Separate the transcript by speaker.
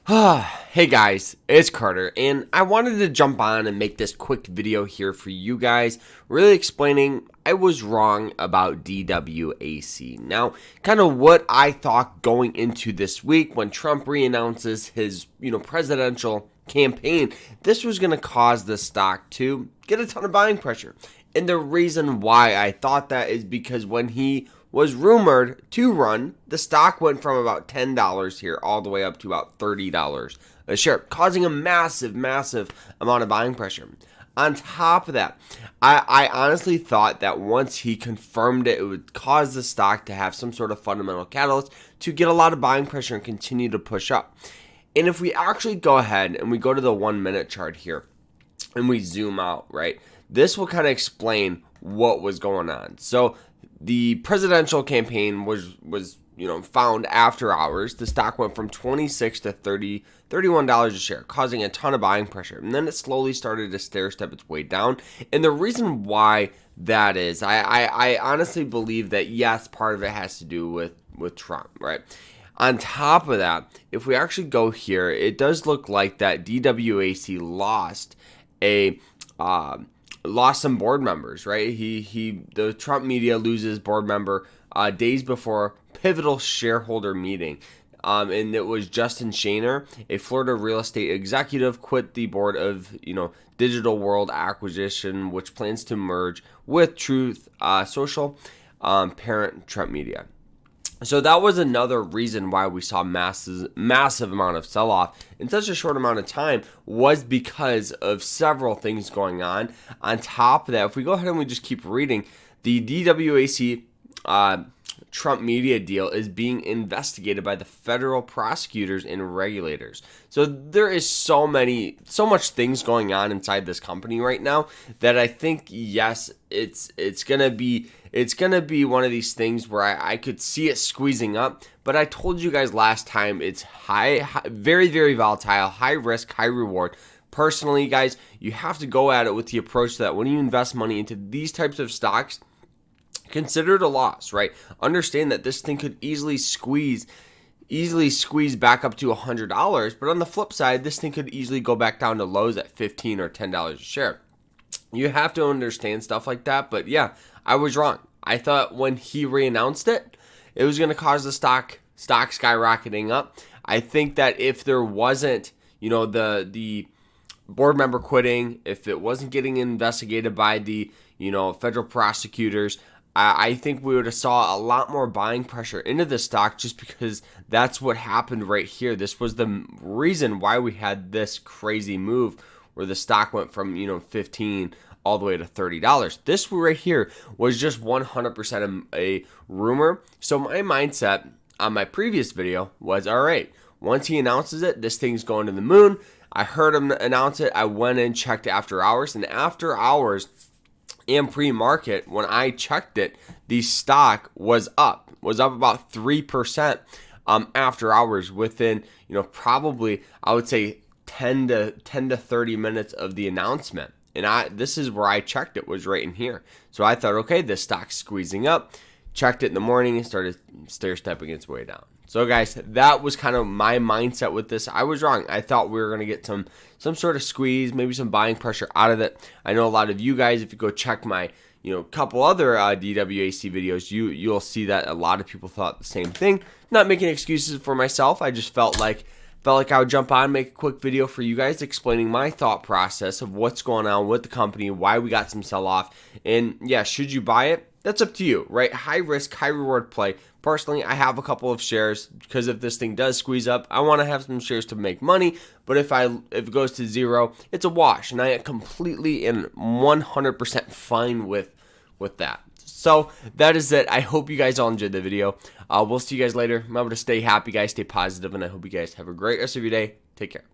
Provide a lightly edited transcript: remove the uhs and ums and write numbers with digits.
Speaker 1: Hey guys, it's Carter, and I wanted to jump on and make this quick video here for you guys, really explaining I was wrong about DWAC. Now, kind of what I thought going into this week when Trump re-announces his, presidential campaign, this was going to cause the stock to get a ton of buying pressure. And the reason why I thought that is because when he was rumored to run, the stock went from about $10 here all the way up to about $30 a share, causing a massive amount of buying pressure. On top of that, I honestly thought that once he confirmed it, it would cause the stock to have some sort of fundamental catalyst to get a lot of buying pressure and continue to push up. And if we actually go ahead and we go to the 1 minute chart here and we zoom out, right, this will kind of explain what was going on. So the presidential campaign was found after hours. The stock went from $26 to $31 a share, causing a ton of buying pressure. And then it slowly started to stair-step its way down. And the reason why that is, I honestly believe that, yes, part of it has to do with Trump, right? On top of that, if we actually go here, it does look like that DWAC lost some board members, right? The Trump Media loses board member days before pivotal shareholder meeting. And it was Justin Shaner, a Florida real estate executive, quit the board of, Digital World Acquisition, which plans to merge with Truth Social, parent Trump Media. So that was another reason why we saw massive amount of sell-off in such a short amount of time, was because of several things going on. On top of that, if we go ahead and we just keep reading, the DWAC Trump Media deal is being investigated by the federal prosecutors and regulators. So there is so much things going on inside this company right now that I think, yes, it's gonna be one of these things where I could see it squeezing up. But I told you guys last time, it's very, very volatile, high risk, high reward. Personally, guys, you have to go at it with the approach that when you invest money into these types of stocks, consider it a loss, right? Understand that this thing could easily squeeze back up to $100, but on the flip side, this thing could easily go back down to lows at $15 or $10 a share. You have to understand stuff like that, but yeah, I was wrong. I thought when he re-announced it, it was going to cause the stock skyrocketing up. I think that if there wasn't, the board member quitting, if it wasn't getting investigated by the, federal prosecutors, I think we would have saw a lot more buying pressure into the stock, just because that's what happened right here. This was the reason why we had this crazy move where the stock went from, 15 all the way to $30. This right here was just 100% a rumor. So my mindset on my previous video was, all right, once he announces it, this thing's going to the moon. I heard him announce it. I went and checked after hours, and after hours and pre-market, when I checked it, the stock was up about 3% after hours within, probably I would say 10 to 30 minutes of the announcement. And this is where I checked it, was right in here. So I thought, okay, this stock's squeezing up. Checked it in the morning and started stair-stepping its way down. So guys, that was kind of my mindset with this. I was wrong. I thought we were going to get some sort of squeeze, maybe some buying pressure out of it. I know a lot of you guys, if you go check my, couple other DWAC videos, you'll see that a lot of people thought the same thing. Not making excuses for myself. I just felt like I would jump on, make a quick video for you guys explaining my thought process of what's going on with the company, why we got some sell-off. And yeah, should you buy it? That's up to you, right? High risk, high reward play. Personally, I have a couple of shares because if this thing does squeeze up, I want to have some shares to make money. But if it goes to zero, it's a wash, and I am completely and 100% fine with that. So that is it. I hope you guys all enjoyed the video. We'll see you guys later. Remember to stay happy, guys. Stay positive, and I hope you guys have a great rest of your day. Take care.